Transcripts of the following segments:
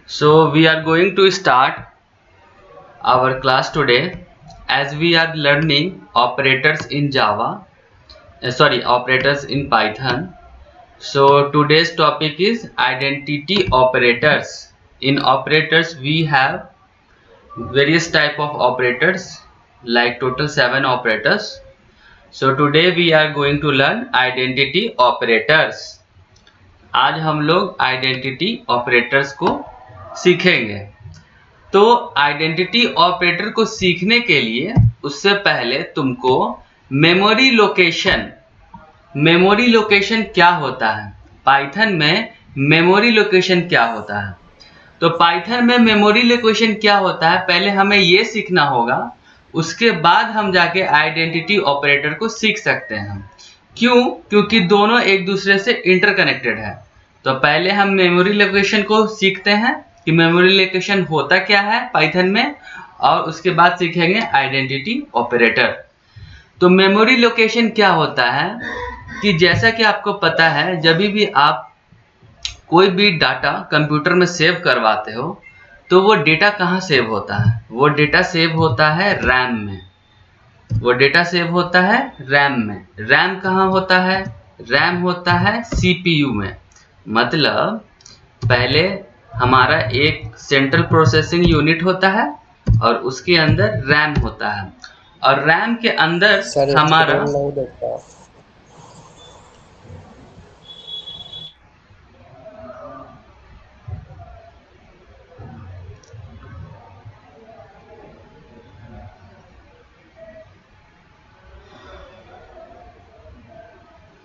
So we are going to start our class today as we are learning operators in Java. Operators in Python. So today's topic is identity operators. In operators we have various type of operators, like total 7 operators. So today we are going to learn identity operators. आज हम लोग identity operators को सीखेंगे। तो identity operator को सीखने के लिए उससे पहले तुमको मेमोरी लोकेशन क्या होता है, पाइथन में मेमोरी लोकेशन क्या होता है। तो पाइथन में मेमोरी लोकेशन क्या होता है पहले हमें ये सीखना होगा, उसके बाद हम जाके आइडेंटिटी ऑपरेटर को सीख सकते हैं। क्यों? क्योंकि दोनों एक दूसरे से इंटरकनेक्टेड है। तो पहले हम मेमोरी लोकेशन को सीखते हैं कि मेमोरी लोकेशन होता क्या है पाइथन में, और उसके बाद सीखेंगे आइडेंटिटी ऑपरेटर। तो मेमोरी लोकेशन क्या होता है कि जैसा कि आपको पता है, जब भी आप कोई भी डाटा कंप्यूटर में सेव करवाते हो तो वो डेटा कहाँ सेव होता है? वो डेटा सेव होता है रैम में। वो डेटा सेव होता है रैम में। रैम कहाँ होता है? रैम होता है सीपीयू में। मतलब पहले हमारा एक सेंट्रल प्रोसेसिंग यूनिट होता है और उसके अंदर रैम होता है, और रैम के अंदर हमारा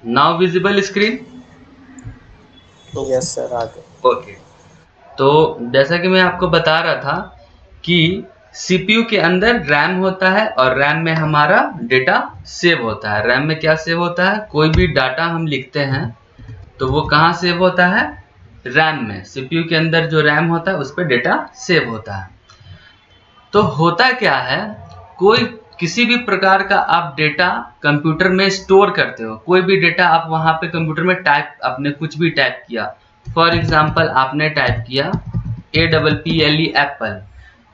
now visible screen. Yes sir, आगे। ओके, तो जैसा कि मैं आपको बता रहा था कि सीपीयू के अंदर रैम होता है और रैम में हमारा डेटा सेव होता है। रैम में क्या सेव होता है? कोई भी डाटा हम लिखते हैं तो वो कहाँ सेव होता है? रैम में। सीपीयू के अंदर जो रैम होता है उस पर डेटा सेव होता है। तो होता क्या है, कोई किसी भी प्रकार का आप डेटा कंप्यूटर में स्टोर करते हो, कोई भी डेटा आप वहां पे कंप्यूटर में टाइप, आपने कुछ भी टाइप किया, फॉर एग्जांपल आपने टाइप किया APPLE एप्पल।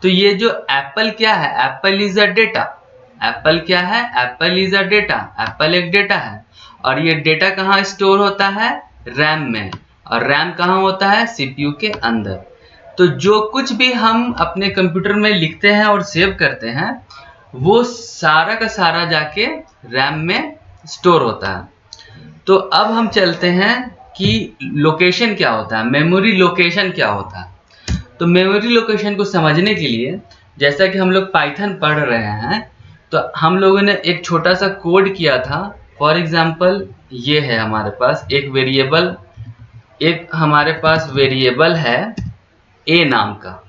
तो ये जो एप्पल क्या है? Apple is a data. Apple क्या है? Apple is a data. Apple एक डेटा है, और ये डेटा कहाँ स्टोर होता है? रैम में। और रैम कहाँ होता है? सीपीयू के अंदर। तो जो कुछ भी हम अपने कंप्यूटर में लिखते हैं और सेव करते हैं वो सारा का सारा जाके रैम में स्टोर होता है। तो अब हम चलते हैं कि लोकेशन क्या होता है, मेमोरी लोकेशन क्या होता है। तो मेमोरी लोकेशन को समझने के लिए, जैसा कि हम लोग पाइथन पढ़ रहे हैं, तो हम लोगों ने एक छोटा सा कोड किया था। फॉर एग्जांपल ये है हमारे पास एक वेरिएबल, एक हमारे पास वेरिएबल है ए नाम का,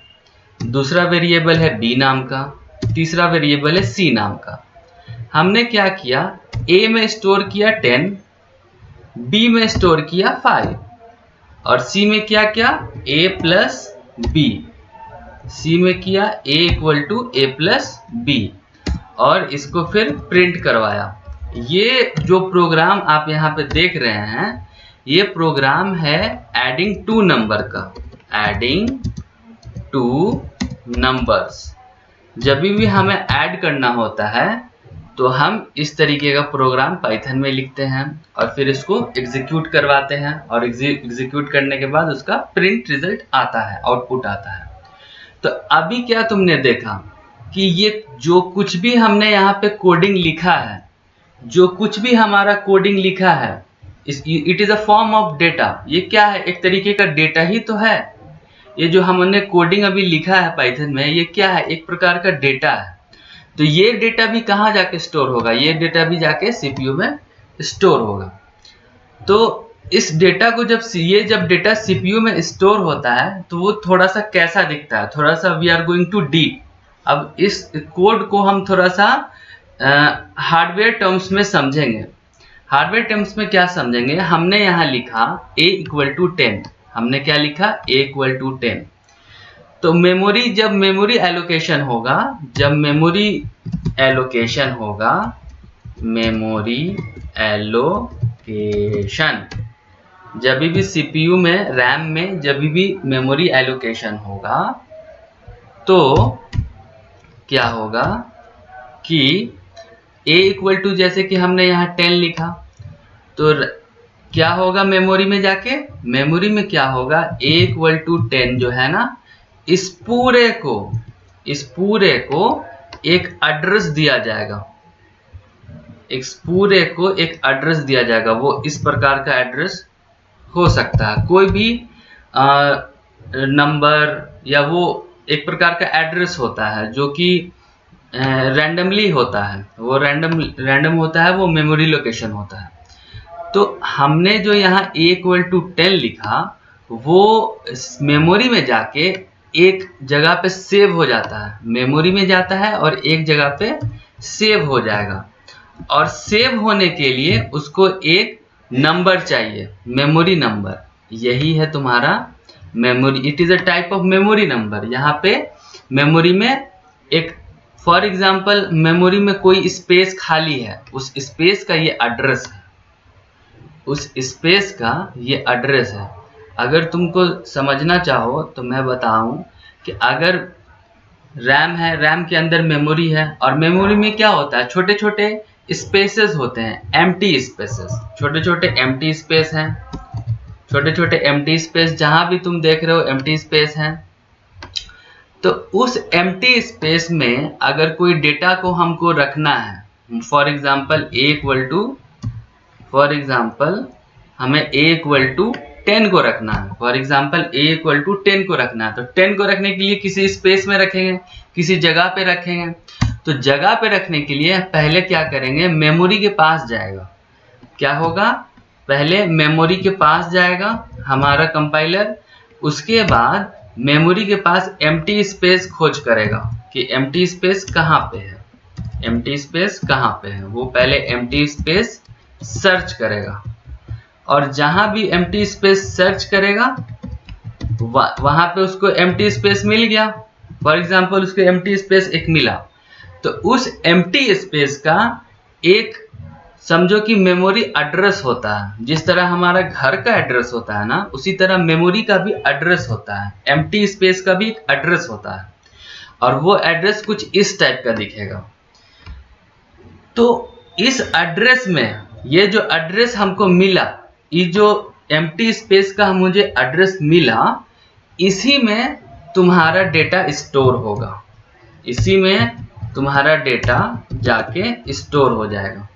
दूसरा वेरिएबल है बी नाम का, तीसरा वेरिएबल है सी नाम का। हमने क्या किया, ए में स्टोर किया 10, बी में स्टोर किया 5, और सी में क्या किया? ए प्लस बी। सी में किया A equal to A plus B, और इसको फिर प्रिंट करवाया। ये जो प्रोग्राम आप यहाँ पे देख रहे हैं, ये प्रोग्राम है एडिंग टू नंबर का। Adding two numbers. जब भी हमें ऐड करना होता है तो हम इस तरीके का प्रोग्राम पाइथन में लिखते हैं और फिर इसको एग्जीक्यूट करवाते हैं, और एग्जीक्यूट करने के बाद उसका प्रिंट रिजल्ट आता है, आउटपुट आता है। तो अभी क्या तुमने देखा कि ये जो कुछ भी हमने यहाँ पे कोडिंग लिखा है, जो कुछ भी हमारा कोडिंग लिखा है, it is a form of data. ये क्या है? एक तरीके का डेटा ही तो है। ये जो हमने कोडिंग अभी लिखा है पाइथन में, ये क्या है? एक प्रकार का डेटा है। तो ये डेटा भी कहाँ जाके स्टोर होगा? ये डेटा भी जाके सीपीयू में स्टोर होगा। तो इस डेटा को जब डेटा सीपीयू में स्टोर होता है तो वो थोड़ा सा कैसा दिखता है, थोड़ा सा we are going to deep. अब इस कोड को हम थोड़ा सा हार्डवेयर टर्म्स में समझेंगे। हार्डवेयर टर्म्स में क्या समझेंगे? हमने यहाँ लिखा a इक्वल टू 10। हमने क्या लिखा? a equal to 10। तो जब मेमोरी एलोकेशन होगा, मेमोरी एलोकेशन जब भी सीपीयू में रैम में जब भी मेमोरी एलोकेशन होगा तो क्या होगा कि a इक्वल टू, जैसे कि हमने यहाँ 10 लिखा, तो क्या होगा मेमोरी में जाके, मेमोरी में क्या होगा, a इक्वल टू 10 जो है ना, इस पूरे को एक एड्रेस दिया जाएगा, इस पूरे को एक एड्रेस दिया जाएगा। वो इस प्रकार का एड्रेस हो सकता है, कोई भी नंबर, या वो एक प्रकार का एड्रेस होता है जो कि रैंडमली होता है, वो रैंडम होता है, वो मेमोरी लोकेशन होता है। तो हमने जो यहाँ a इक्वल टू 10 लिखा, वो मेमोरी में जाके एक जगह पे सेव हो जाता है, मेमोरी में जाता है और एक जगह पे सेव हो जाएगा। और सेव होने के लिए उसको एक नंबर चाहिए, मेमोरी नंबर। यही है तुम्हारा memory, it is a type of memory number. यहाँ पे मेमोरी में एक, फॉर एग्जाम्पल मेमोरी में कोई स्पेस खाली है, उस स्पेस का ये एड्रेस है, उस स्पेस का ये एड्रेस है। अगर तुमको समझना चाहो तो मैं बताऊं कि अगर रैम है, रैम के अंदर मेमोरी है, और मेमोरी में क्या होता है, छोटे छोटे स्पेसेस होते हैं, एम्प्टी स्पेसेस, छोटे छोटे एम्प्टी स्पेस हैं, छोटे छोटे एम्प्टी स्पेस, जहां भी तुम देख रहे हो एम्प्टी स्पेस हैं। तो उस एम्प्टी स्पेस में अगर कोई डेटा को हमको रखना है, फॉर एग्जाम्पल हमें a इक्वल टू 10 को रखना है, for example a equal to 10 को रखना है, तो 10 को रखने के लिए किसी स्पेस में रखेंगे, किसी जगह पे रखेंगे। तो जगह पे रखने के लिए पहले क्या करेंगे, मेमोरी के पास जाएगा, क्या होगा, पहले मेमोरी के पास जाएगा हमारा कंपाइलर, उसके बाद मेमोरी के पास एम्प्टी स्पेस खोज करेगा कि एम्प्टी स्पेस कहाँ पे है, एम्प्टी स्पेस कहाँ पे है। वो पहले एम्प्टी स्पेस सर्च करेगा, और जहां भी एम्प्टी स्पेस सर्च करेगा वहां पे उसको एम्प्टी स्पेस मिल गया, फॉर एग्जांपल उसको एम्प्टी स्पेस एक मिला, तो उस एम्प्टी स्पेस का एक, समझो कि मेमोरी एड्रेस होता है, जिस तरह हमारा घर का एड्रेस होता है ना, उसी तरह मेमोरी का भी एड्रेस होता है, एम्प्टी स्पेस का भी एक एड्रेस होता है, और वो एड्रेस कुछ इस टाइप का दिखेगा। तो इस एड्रेस में, ये जो एड्रेस हमको मिला, ये जो एम्प्टी स्पेस का मुझे एड्रेस मिला, इसी में तुम्हारा डेटा स्टोर होगा, इसी में तुम्हारा डेटा जाके स्टोर हो जाएगा।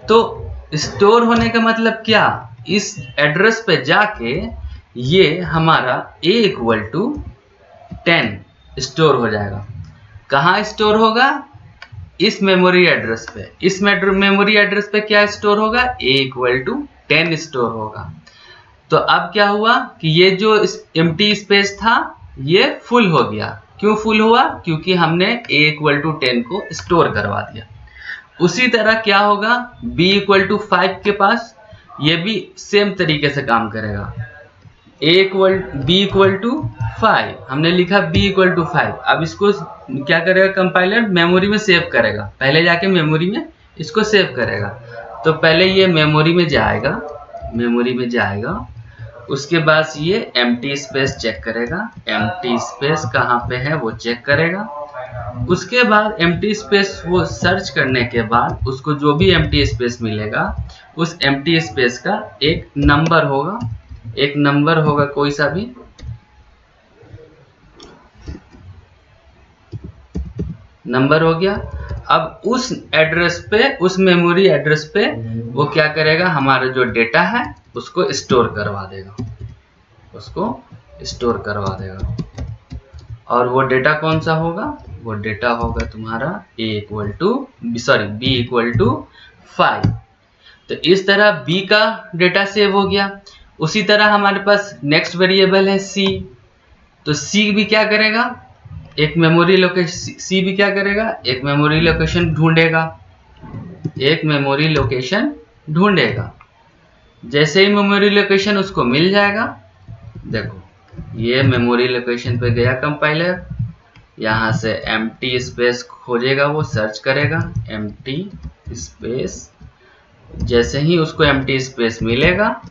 तो स्टोर होने का मतलब क्या, इस एड्रेस पे जाके ये हमारा a इक्वल टू 10 स्टोर हो जाएगा। कहाँ स्टोर होगा, इस मेमोरी एड्रेस पे, इस मेमोरी एड्रेस पे क्या स्टोर होगा, a इक्वल टू 10 स्टोर होगा। तो अब क्या हुआ कि ये जो एम्प्टी स्पेस था ये फुल हो गया। क्यों फुल हुआ, क्योंकि हमने a इक्वल टू 10 को स्टोर करवा दिया। उसी तरह क्या होगा b इक्वल टू 5 के पास, ये भी सेम तरीके से काम करेगा। b इक्वल टू 5 हमने लिखा, b इक्वल टू 5। अब इसको क्या करेगा कंपाइलर, मेमोरी में सेव करेगा, पहले जाके मेमोरी में इसको सेव करेगा। तो पहले ये मेमोरी में जाएगा, उसके बाद ये एम्प्टी स्पेस चेक करेगा, एम्प्टी स्पेस कहाँ पे है वो चेक करेगा। उसके बाद एम्प्टी स्पेस वो सर्च करने के बाद उसको जो भी एम्प्टी स्पेस मिलेगा, उस एम्प्टी स्पेस का एक नंबर होगा, कोई सा भी नंबर हो गया। अब उस एड्रेस पे, उस मेमोरी एड्रेस पे वो क्या करेगा, हमारा जो डेटा है उसको स्टोर करवा देगा, और वो डेटा कौन सा होगा, वो डेटा होगा तुम्हारा b इक्वल टू 5। तो इस तरह b का डेटा सेव हो गया। उसी तरह हमारे पास नेक्स्ट वेरिएबल है c, तो c भी क्या करेगा, एक मेमोरी लोकेशन ढूंढेगा। जैसे ही मेमोरी लोकेशन उसको मिल जाएगा, देखो ये मेमोरी लोकेशन पे गया कंपाइलर, यहाँ से एम्प्टी स्पेस खोजेगा, वो सर्च करेगा एम्प्टी स्पेस। जैसे ही उसको एम्प्टी स्पेस मिलेगा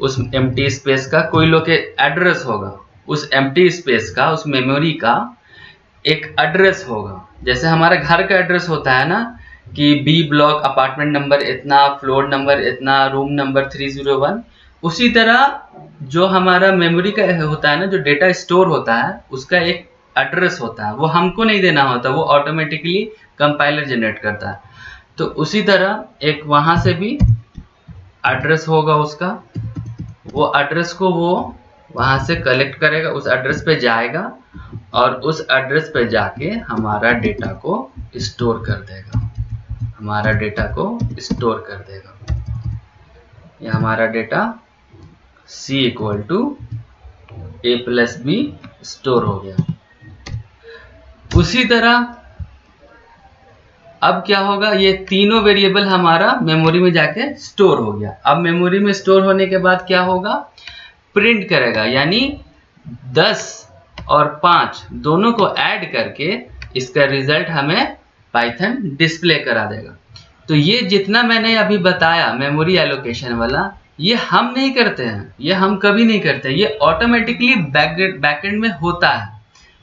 उस एम्प्टी स्पेस का कोई एड्रेस होगा, उस एम्प्टी स्पेस का, उस मेमोरी का एक एड्रेस होगा। जैसे हमारे घर का एड्रेस होता है ना कि बी ब्लॉक, अपार्टमेंट नंबर इतना, फ्लोर नंबर इतना, रूम नंबर 301, उसी तरह जो हमारा मेमोरी का होता है ना, जो डेटा स्टोर होता है उसका एक एड्रेस होता है, वो हमको नहीं देना होता, वो ऑटोमेटिकली कंपाइलर जनरेट करता है। तो उसी तरह एक वहां से भी एड्रेस होगा उसका, वो एड्रेस को वो वहां से कलेक्ट करेगा, उस एड्रेस पे जाएगा और उस एड्रेस पे जाके हमारा डेटा को स्टोर कर देगा, हमारा डेटा को स्टोर कर देगा। ये हमारा data C equal to A plus B store हो गया। उसी तरह अब क्या होगा, ये तीनों वेरिएबल हमारा मेमोरी में जाके स्टोर हो गया। अब मेमोरी में स्टोर होने के बाद क्या होगा, प्रिंट करेगा, यानी 10 और 5 दोनों को ऐड करके इसका रिजल्ट हमें पाइथन डिस्प्ले करा देगा। तो ये जितना मैंने अभी बताया मेमोरी एलोकेशन वाला, ये हम नहीं करते हैं, ये हम कभी नहीं करते, ये ऑटोमेटिकली बैकएंड में होता है,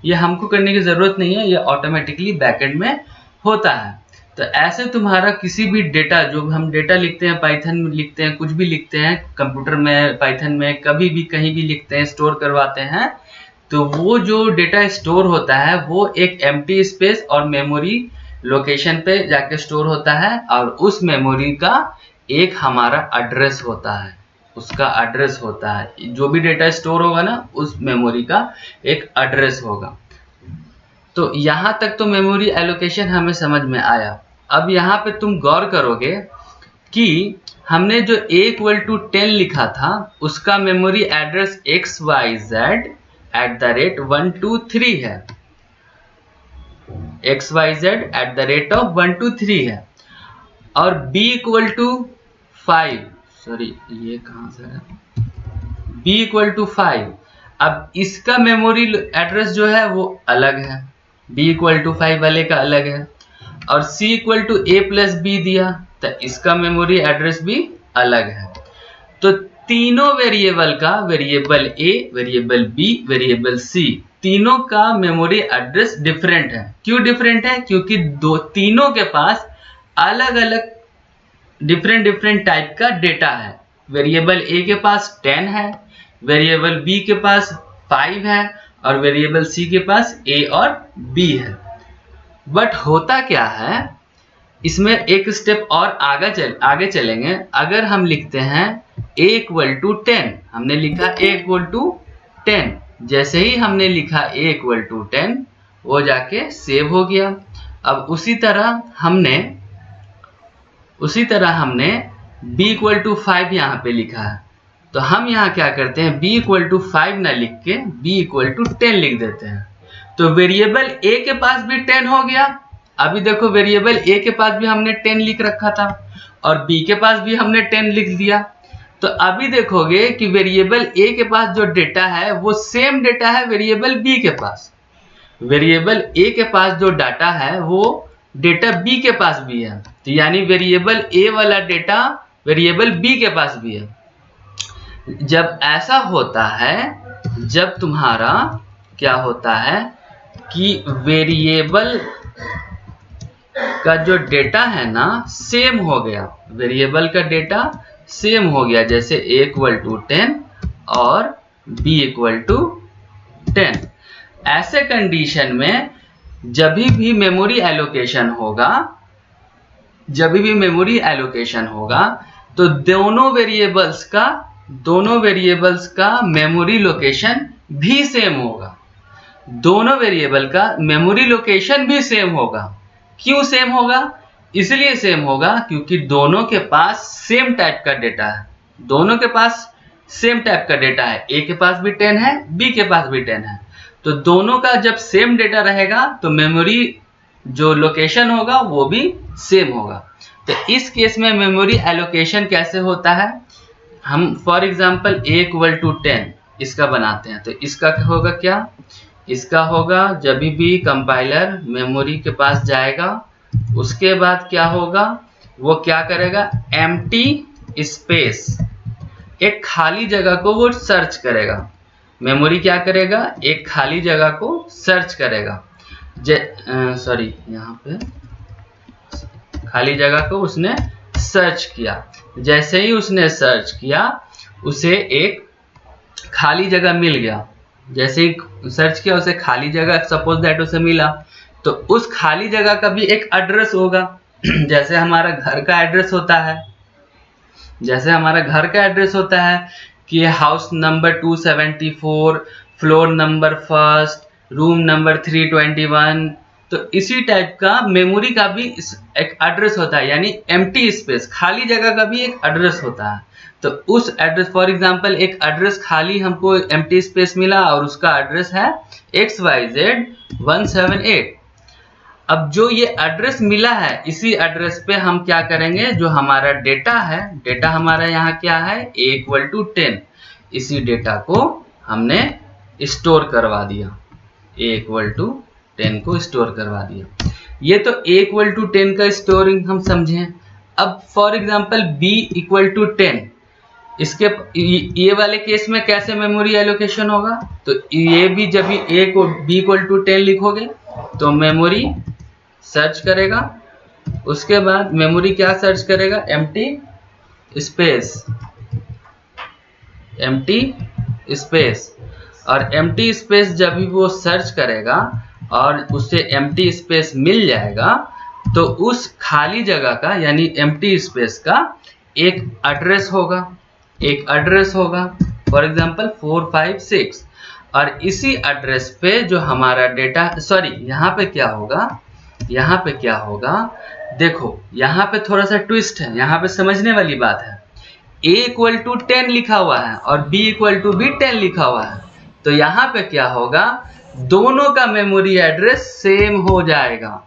ये हमको करने की जरूरत नहीं है, ये ऑटोमेटिकली बैकएंड में होता है। तो ऐसे तुम्हारा किसी भी डेटा, जो हम डेटा लिखते हैं, पाइथन में लिखते हैं, कुछ भी लिखते हैं कंप्यूटर में, पाइथन में कभी भी कहीं भी लिखते हैं, स्टोर करवाते हैं, तो वो जो डेटा स्टोर होता है वो एक एम्प्टी स्पेस और मेमोरी लोकेशन पे जाके स्टोर होता है, और उस मेमोरी का एक हमारा एड्रेस होता है, उसका एड्रेस होता है। जो भी डेटा स्टोर होगा ना, उस मेमोरी का एक एड्रेस होगा। तो यहाँ तक तो मेमोरी एलोकेशन हमें समझ में आया। अब यहाँ पे तुम गौर करोगे कि हमने जो a इक्वल टू 10 लिखा था, उसका मेमोरी एड्रेस xyz@123 है, xyz@123 है। और b इक्वल टू 5, सॉरी ये कहाँ से है, b इक्वल टू 5, अब इसका मेमोरी एड्रेस जो है वो अलग है, b इक्वल टू 5 वाले का अलग है। और c equal to a plus b दिया, तो इसका मेमोरी एड्रेस भी अलग है। तो तीनों वेरिएबल का, variable a, variable b, variable c, तीनों का मेमोरी एड्रेस डिफरेंट है। क्यों डिफरेंट है? क्योंकि तीनों के पास अलग अलग डिफरेंट टाइप का डेटा है। वेरिएबल a के पास 10 है, वेरिएबल b के पास 5 है, और वेरिएबल c के पास a और b है। बट होता क्या है, इसमें एक स्टेप और आगे चलेंगे। अगर हम लिखते हैं a इक्वल टू 10, हमने लिखा a इक्वल टू 10, जैसे ही हमने लिखा a इक्वल टू 10, वो जाके सेव हो गया। अब उसी तरह हमने b इक्वल टू 5 यहाँ पे लिखा है, तो हम यहाँ क्या करते हैं, b इक्वल टू 5 ना लिख के b इक्वल टू 10 लिख देते हैं। तो वेरिएबल a के पास भी 10 हो गया। अभी देखो वेरिएबल a के पास भी हमने 10 लिख रखा था, और b के पास भी हमने 10 लिख दिया। तो अभी देखोगे कि वेरिएबल a के पास जो डेटा है वो सेम डेटा है वेरिएबल b के पास। वेरिएबल a के पास जो डाटा है वो डेटा b के पास भी है, तो यानी वेरिएबल a वाला डेटा वेरिएबल b के पास भी है। जब ऐसा होता है, जब तुम्हारा क्या होता है कि वेरिएबल का जो डेटा है ना सेम हो गया, वेरिएबल का डेटा सेम हो गया, जैसे a इक्वल टू 10 और b इक्वल टू 10। ऐसे कंडीशन में जब भी मेमोरी एलोकेशन होगा, तो दोनों वेरिएबल्स का मेमोरी लोकेशन भी सेम होगा, दोनों वेरिएबल का मेमोरी लोकेशन भी सेम होगा। क्यों सेम होगा? इसलिए सेम होगा क्योंकि दोनों के पास सेम टाइप का डेटा है, दोनों के पास सेम टाइप का डेटा है, a के पास भी 10 है, b के पास भी 10 है। तो दोनों का जब सेम डेटा रहेगा तो मेमोरी जो लोकेशन होगा वो भी सेम होगा। तो इस केस में मेमोरी एलोकेशन कैसे होता है, हम for example a equal to 10 इसका बनाते हैं। तो इसका होगा क्या, इसका होगा जब भी कंपाइलर मेमोरी के पास जाएगा, उसके बाद क्या होगा, वो क्या करेगा, एम्प्टी एक खाली जगह को वो सर्च करेगा। मेमोरी क्या करेगा, एक खाली जगह को सर्च करेगा। सॉरी, यहाँ पे खाली जगह को उसने सर्च किया। जैसे ही उसने सर्च किया, उसे एक खाली जगह मिल गया। जैसे ही सर्च किया, उसे खाली जगह सपोज दैट उसे मिला, तो उस खाली जगह का भी एक एड्रेस होगा। जैसे हमारा घर का एड्रेस होता है, जैसे हमारा घर का एड्रेस होता है कि house number 274, floor number 1, room number 321। तो इसी टाइप का मेमोरी का भी एक एड्रेस होता है, यानी एम्प्टी स्पेस, खाली जगह का भी एक एड्रेस होता है। तो उस एड्रेस, फॉर एग्जांपल एक एड्रेस खाली हमको एम्प्टी स्पेस मिला और उसका एड्रेस है XYZ 178। अब जो ये एड्रेस मिला है, इसी एड्रेस पे हम क्या करेंगे, जो हमारा डेटा है, डेटा हमारा यहाँ क्या है, A=10, इसी डेटा को हमने स्टोर करवा दिया, A=10 को स्टोर करवा दिया। ये तो A=10 का स्टोरिंग हम समझे। अब फॉर एग्जांपल B=10, इसके ये वाले केस में कैसे मेमोरी एलोकेशन होगा, तो ये भी जब भी B=10 लिखोगे तो मेमोरी सर्च करेगा। उसके बाद मेमोरी क्या सर्च करेगा, एम्प्टी स्पेस। और एम्प्टी स्पेस जब भी वो सर्च करेगा और उसे एम्प्टी स्पेस मिल जाएगा, तो उस खाली जगह का यानी एम्प्टी स्पेस का एक एड्रेस होगा, फॉर एग्जांपल 456। और इसी एड्रेस पे जो हमारा डेटा, सॉरी यहाँ पे क्या होगा, देखो यहाँ पे थोड़ा सा ट्विस्ट है, यहाँ पे समझने वाली बात है। A=10 लिखा हुआ है और B=भी 10 लिखा हुआ है, तो यहाँ पे क्या होगा, दोनों का मेमोरी एड्रेस सेम हो जाएगा,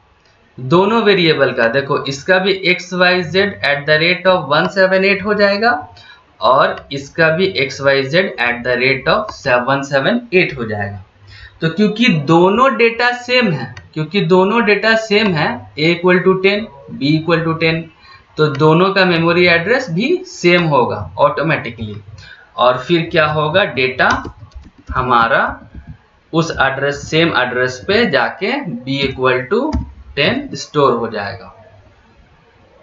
दोनों वेरिएबल का। देखो इसका भी XYZ@178 हो जाएगा और इसका भी XYZ@178 हो जाएगा। तो क्योंकि दोनों डेटा सेम है, A=10, B=10, तो दोनों का मेमोरी एड्रेस भी सेम होगा ऑटोमेटिकली। और फिर क्या होगा, डेटा हमारा उस सेम एड्रेस पे जाके B=10 स्टोर हो जाएगा।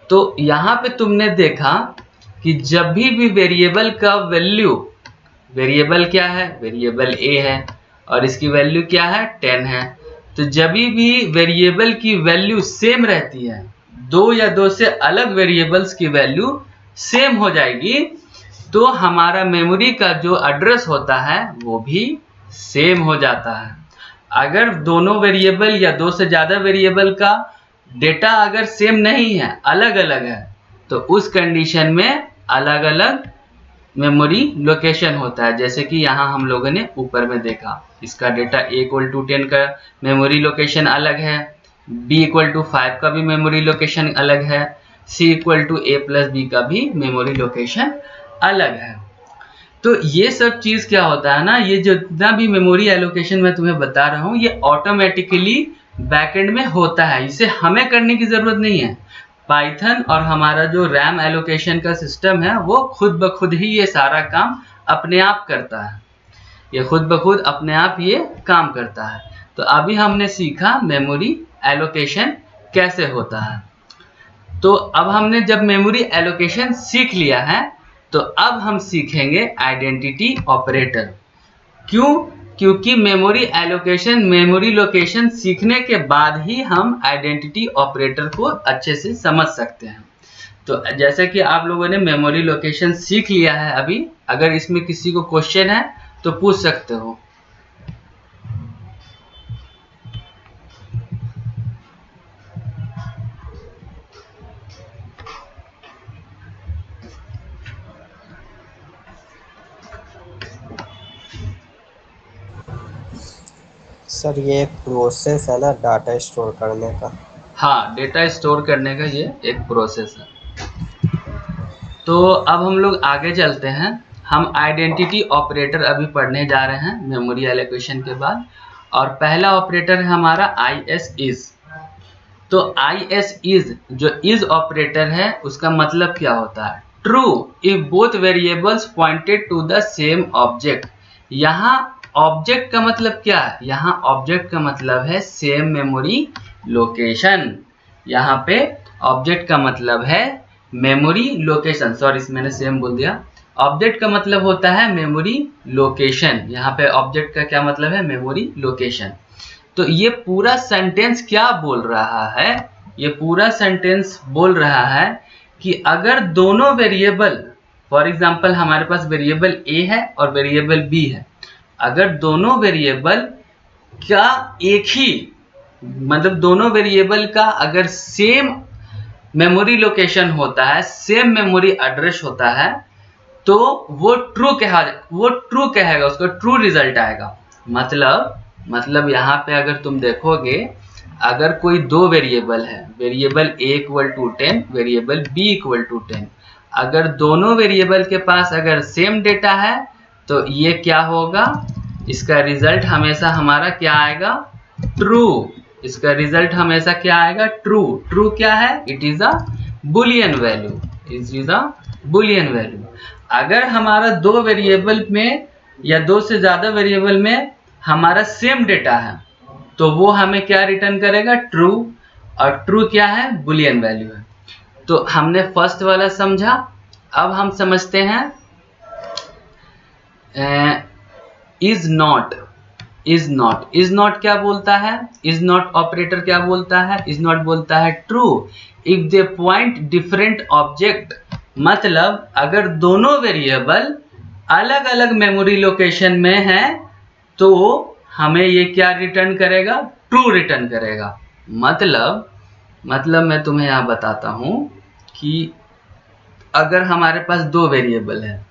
तो यहाँ पे तुमने देखा कि जब भी वेरिएबल का वैल्यू, वेरिएबल क्या है, वेरिएबल A है और इसकी वैल्यू क्या है, 10 है। तो जब भी वेरिएबल की वैल्यू सेम रहती है, दो या दो से अलग वेरिएबल्स की वैल्यू सेम हो जाएगी, तो हमारा मेमोरी का जो एड्रेस होता है वो भी सेम हो जाता है। अगर दोनों वेरिएबल या दो से ज्यादा वेरिएबल का डेटा अगर सेम नहीं है, अलग अलग है, तो उस कंडीशन में अलग अलग मेमोरी लोकेशन होता है। जैसे कि यहाँ हम लोगों ने ऊपर में देखा, इसका डेटा A=10 का मेमोरी लोकेशन अलग है, B=5 का भी मेमोरी लोकेशन अलग है, C=A+B का भी मेमोरी लोकेशन अलग है। तो ये सब चीज क्या होता है ना, ये जितना भी मेमोरी एलोकेशन मैं तुम्हें बता रहा हूँ, ये ऑटोमेटिकली बैकएंड में होता है, इसे हमें करने की जरूरत नहीं है। पाइथन और हमारा जो रैम एलोकेशन का सिस्टम है, वो खुद ब खुद ही ये सारा काम अपने आप करता है, ये खुद ब खुद अपने आप ये काम करता है। तो अभी हमने सीखा मेमोरी एलोकेशन कैसे होता है। तो अब हमने जब मेमोरी एलोकेशन सीख लिया है, तो अब हम सीखेंगे आइडेंटिटी ऑपरेटर। क्यों? क्योंकि मेमोरी एलोकेशन, मेमोरी लोकेशन सीखने के बाद ही हम आइडेंटिटी ऑपरेटर को अच्छे से समझ सकते हैं। तो जैसे कि आप लोगों ने मेमोरी लोकेशन सीख लिया है अभी, अगर इसमें किसी को क्वेश्चन है तो पूछ सकते हो। सर ये एक प्रोसेस है ना डाटा स्टोर करने का? हाँ, डेटा स्टोर करने का ये एक प्रोसेस है। तो अब हम लोग आगे चलते हैं। हम आइडेंटिटी ऑपरेटर अभी पढ़ने जा रहे हैं मेमोरी एलोकेशन के बाद। और पहला ऑपरेटर है हमारा IS तो IS जो इज ऑपरेटर है, उसका मतलब क्या होता है, true if both variables pointed to the same object. यहाँ ऑब्जेक्ट का मतलब क्या है? यहाँ ऑब्जेक्ट का मतलब है सेम मेमोरी लोकेशन। यहाँ पे ऑब्जेक्ट का मतलब है मेमोरी लोकेशन, सॉरी मैंने सेम बोल दिया। ऑब्जेक्ट का मतलब होता है मेमोरी लोकेशन। यहाँ पे ऑब्जेक्ट का क्या मतलब है? Memory location. तो ये पूरा सेंटेंस क्या बोल रहा है? ये पूरा सेंटेंस बोल रहा है कि अगर दोनों वेरिएबल, फॉर एग्जांपल हमारे पास वेरिएबल ए है और वेरिएबल बी है, अगर दोनों वेरिएबल का एक ही मतलब दोनों वेरिएबल का अगर सेम मेमोरी लोकेशन होता है, सेम मेमोरी एड्रेस होता है, तो वो ट्रू कहेगा, उसका ट्रू रिजल्ट आएगा। मतलब यहाँ पे अगर तुम देखोगे, अगर कोई दो वेरिएबल है, variable a equal to 10, variable b equal to 10, अगर दोनों वेरिएबल के पास अगर सेम डेटा है तो ये क्या होगा? इसका रिजल्ट हमेशा हमारा क्या आएगा? ट्रू। इसका रिजल्ट हमेशा क्या आएगा? ट्रू। ट्रू क्या है? It is a Boolean value. It is a Boolean value. अगर हमारा दो वेरिएबल में या दो से ज्यादा वेरिएबल में हमारा सेम डेटा है तो वो हमें क्या रिटर्न करेगा? ट्रू। और ट्रू क्या है? बुलियन वैल्यू है। तो हमने फर्स्ट वाला समझा। अब हम समझते हैं इज नॉट। इज नॉट क्या बोलता है? इज नॉट ऑपरेटर क्या बोलता है? इज नॉट बोलता है true if they point different object. मतलब अगर दोनों वेरिएबल अलग अलग मेमोरी लोकेशन में हैं तो हमें ये क्या रिटर्न करेगा? ट्रू रिटर्न करेगा। मतलब मैं तुम्हें यहां बताता हूं कि अगर हमारे पास दो वेरिएबल है,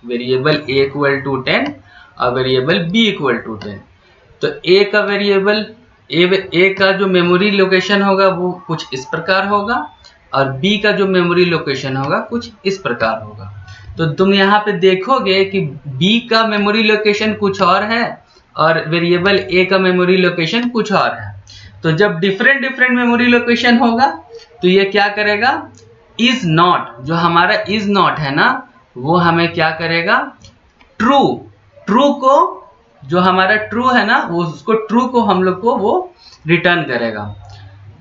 वेरिएबल a इक्वल टू 10 और वेरिएबल b इक्वल टू 10, तो a का वेरिएबल a का जो मेमोरी लोकेशन होगा वो कुछ इस प्रकार होगा और b का जो मेमोरी लोकेशन होगा कुछ इस प्रकार होगा। तो तुम यहाँ पे देखोगे कि b का मेमोरी लोकेशन कुछ और है और वेरिएबल a का मेमोरी लोकेशन कुछ और है। तो जब डिफरेंट मेमोरी लोकेशन होगा तो ये क्या करेगा? इज नॉट, जो हमारा इज नॉट है ना, वो हमें क्या करेगा? ट्रू को, जो हमारा ट्रू है ना, वो उसको ट्रू को हम लोग को वो रिटर्न करेगा।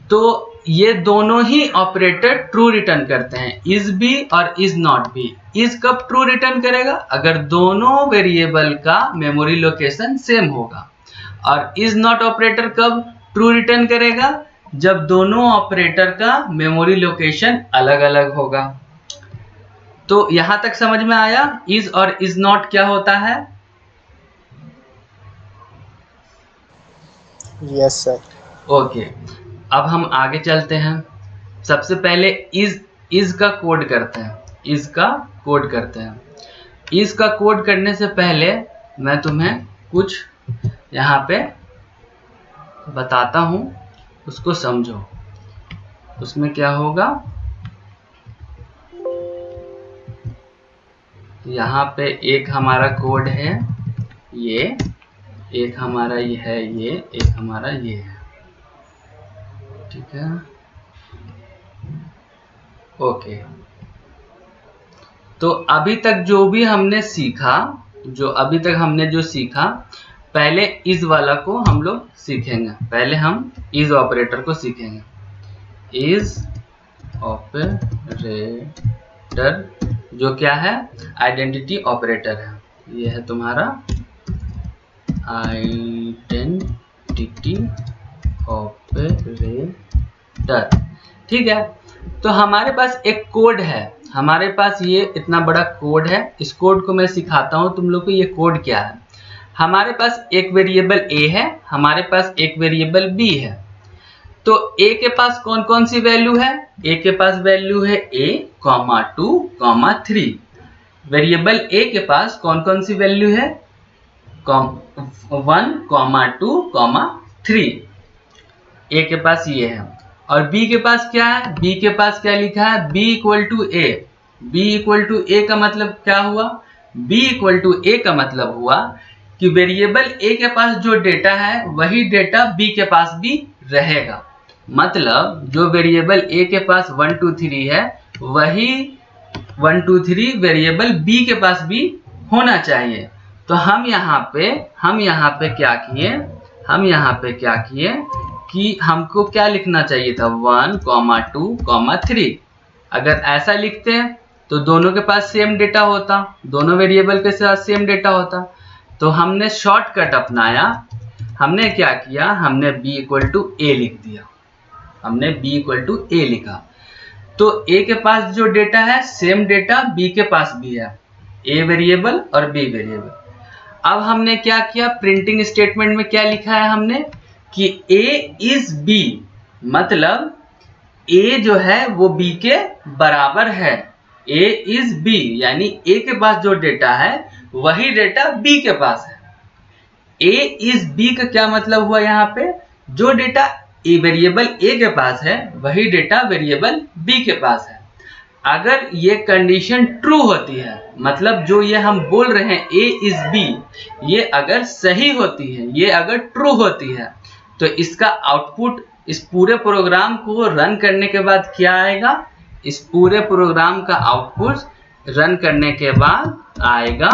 तो ये दोनों ही ऑपरेटर ट्रू रिटर्न करते हैं, इज भी और इज नॉट भी। इज कब ट्रू रिटर्न करेगा? अगर दोनों वेरिएबल का मेमोरी लोकेशन सेम होगा। और इज नॉट ऑपरेटर कब ट्रू रिटर्न करेगा? जब दोनों ऑपरेटर का मेमोरी लोकेशन अलग अलग होगा। तो यहां तक समझ में आया इज और इज नॉट क्या होता है? Yes sir. ओके, अब हम आगे चलते हैं। सबसे पहले इज का कोड करते हैं। इज का कोड करने से पहले मैं तुम्हें कुछ यहाँ पे बताता हूं, उसको समझो। उसमें क्या होगा? यहाँ पे एक हमारा कोड है ये, एक हमारा ये है ये, एक हमारा ये है, ठीक है। ओके, तो अभी तक जो भी हमने सीखा, पहले इज वाला को हम लोग सीखेंगे। पहले हम इज ऑपरेटर को सीखेंगे। इज ऑपरेटर जो क्या है? आइडेंटिटी ऑपरेटर है। ये है तुम्हारा आइडेंटिटी ऑपरेटर, ठीक है। तो हमारे पास एक कोड है, हमारे पास ये इतना बड़ा कोड है। इस कोड को मैं सिखाता हूं तुम लोग को। ये कोड क्या है? हमारे पास एक वेरिएबल a है, हमारे पास एक वेरिएबल b है। तो a के पास कौन कौन सी वैल्यू है? a के पास वैल्यू है a, 2, 3। वेरिएबल a के पास कौन कौन सी वैल्यू है? 1, 2, 3। a के पास ये है। और b के पास क्या है? b के पास क्या लिखा है? b equal to a। b equal to a का मतलब क्या हुआ? b इक्वल टू a का मतलब हुआ कि वेरिएबल a के पास जो डेटा है वही डेटा b के पास भी रहेगा। मतलब जो वेरिएबल ए के पास 1 2 3 है वही 1 2 3 वेरिएबल बी के पास भी होना चाहिए। तो हम यहाँ पे क्या किए कि हमको क्या लिखना चाहिए था 1 2 3। अगर ऐसा लिखते हैं तो दोनों के पास सेम डेटा होता, दोनों वेरिएबल के साथ सेम डेटा होता। तो हमने शॉर्टकट अपनाया, हमने क्या किया, हमने b इक्वल टू ए लिख दिया, हमने b इक्वल टू ए लिखा। तो a के पास जो डेटा है सेम डेटा b के पास भी है, a वेरिएबल और b वेरिएबल। अब हमने क्या किया, प्रिंटिंग स्टेटमेंट में क्या लिखा है हमने कि a इज b, मतलब a जो है वो b के बराबर है। a इज b यानी a के पास जो डेटा है वही डेटा b के पास है। a इज b का क्या मतलब हुआ, यहाँ पे जो डेटा वेरिएबल a के पास है वही डेटा वेरिएबल b के पास है। अगर ये कंडीशन ट्रू होती है, मतलब जो ये हम बोल रहे हैं a इज b, ये अगर सही होती है, ये अगर ट्रू होती है, तो इसका आउटपुट इस पूरे प्रोग्राम को रन करने के बाद क्या आएगा, इस पूरे प्रोग्राम का आउटपुट रन करने के बाद आएगा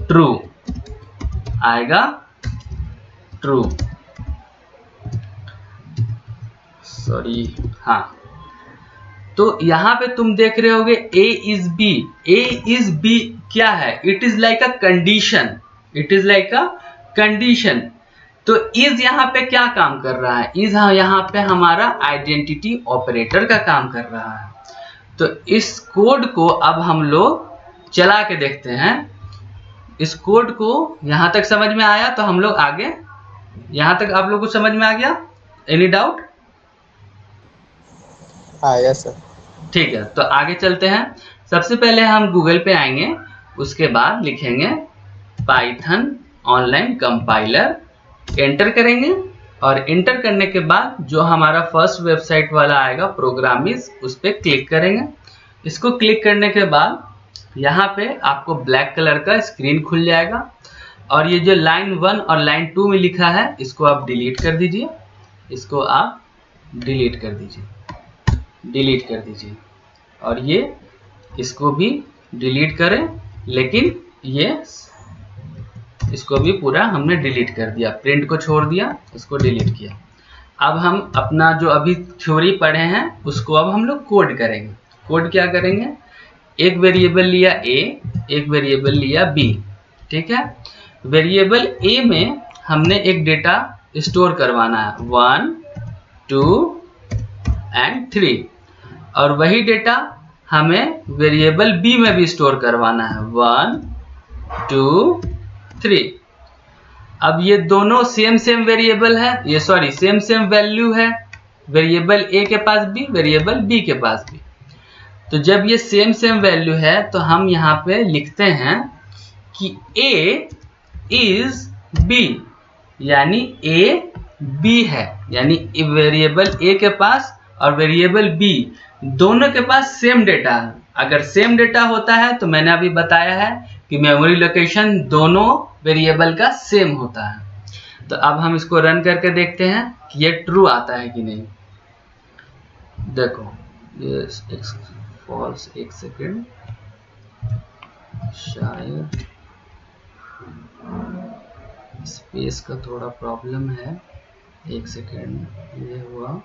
ट्रू, आएगा ट्रू, सॉरी हाँ। तो यहाँ पे तुम देख रहे होगे a is b, a is b क्या है, it is like a condition, it is like a condition. तो इज यहाँ पे क्या काम कर रहा है, इज यहाँ पे हमारा आइडेंटिटी ऑपरेटर का काम कर रहा है। तो इस कोड को अब हम लोग चला के देखते हैं। इस कोड को यहाँ तक समझ में आया तो हम लोग आगे, यहाँ तक आप लोग को समझ में आ गया, एनी डाउट? Yes sir. ठीक है, तो आगे चलते हैं। सबसे पहले हम गूगल पे आएंगे, उसके बाद लिखेंगे पाइथन ऑनलाइन कंपाइलर, एंटर करेंगे और एंटर करने के बाद जो हमारा फर्स्ट वेबसाइट वाला आएगा प्रोग्रामिज, उस पर क्लिक करेंगे। इसको क्लिक करने के बाद यहाँ पे आपको ब्लैक कलर का स्क्रीन खुल जाएगा और ये जो लाइन 1 और लाइन 2 में लिखा है इसको आप डिलीट कर दीजिए, इसको आप डिलीट कर दीजिए, डिलीट कर दीजिए। और ये इसको भी डिलीट करें, लेकिन ये इसको भी पूरा हमने डिलीट कर दिया, प्रिंट को छोड़ दिया, इसको डिलीट किया। अब हम अपना जो अभी थ्योरी पढ़े हैं उसको अब हम लोग कोड करेंगे। कोड क्या करेंगे, एक वेरिएबल लिया a, एक वेरिएबल लिया b, ठीक है। वेरिएबल a में हमने एक डेटा स्टोर करवाना है 1 2 एंड 3, और वही डेटा हमें वेरिएबल b में भी स्टोर करवाना है 1 2 3। अब ये दोनों सेम वेरिएबल है, ये सॉरी सेम वैल्यू है, वेरिएबल a के पास भी वेरिएबल b के पास भी। तो जब ये सेम वैल्यू है तो हम यहाँ पे लिखते हैं कि a इज b, यानी a b है, यानी वेरिएबल a के पास और वेरिएबल b दोनों के पास सेम डेटा है। अगर सेम डेटा होता है तो मैंने अभी बताया है कि मेमोरी लोकेशन दोनों वेरिएबल का सेम होता है। तो अब हम इसको रन करके देखते हैं कि ये ट्रू आता है कि नहीं। देखो ये फॉल्स, एक सेकेंड, शायद स्पेस का थोड़ा प्रॉब्लम है, एक सेकेंड। ये हुआ,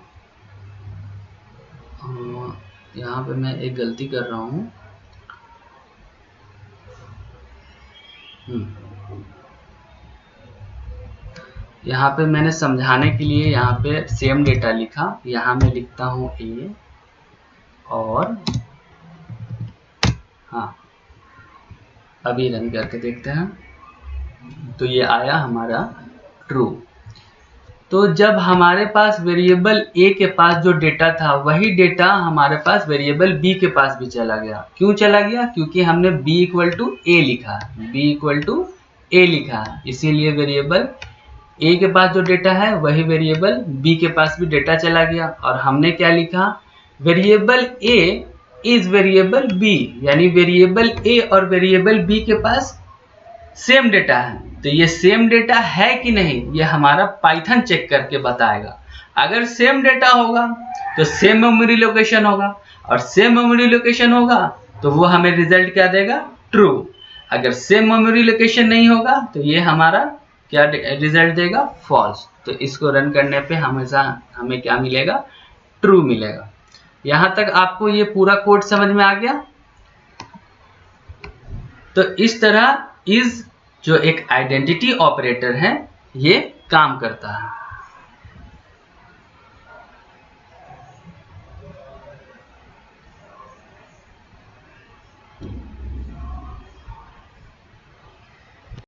यहाँ पे मैं एक गलती कर रहा हूँ। यहाँ पे मैंने समझाने के लिए यहाँ पे सेम डेटा लिखा, यहाँ मैं लिखता हूँ a, और हाँ अभी रन करके देखते हैं तो ये आया हमारा ट्रू। तो जब हमारे पास वेरिएबल a के पास जो डेटा था वही डेटा हमारे पास वेरिएबल b के पास भी चला गया। क्यों चला गया, क्योंकि हमने b इक्वल टू ए लिखा, b इक्वल टू ए लिखा, इसीलिए वेरिएबल a के पास जो डेटा है वही वेरिएबल b के पास भी डेटा चला गया। और हमने क्या लिखा, variable a is variable b, यानी वेरिएबल a और वेरिएबल b के पास सेम डेटा है। तो ये सेम डेटा है कि नहीं ये हमारा पाइथन चेक करके बताएगा। अगर सेम डेटा होगा तो सेम मेमोरी लोकेशन होगा, और सेम मेमोरी लोकेशन होगा तो वो हमें रिजल्ट क्या देगा, ट्रू। अगर सेम मेमोरी लोकेशन नहीं होगा तो ये हमारा क्या रिजल्ट देगा, फॉल्स। तो इसको रन करने पे हमेशा हमें क्या मिलेगा, ट्रू मिलेगा। यहां तक आपको ये पूरा कोड समझ में आ गया। तो इस तरह इज जो एक आइडेंटिटी ऑपरेटर है ये काम करता है।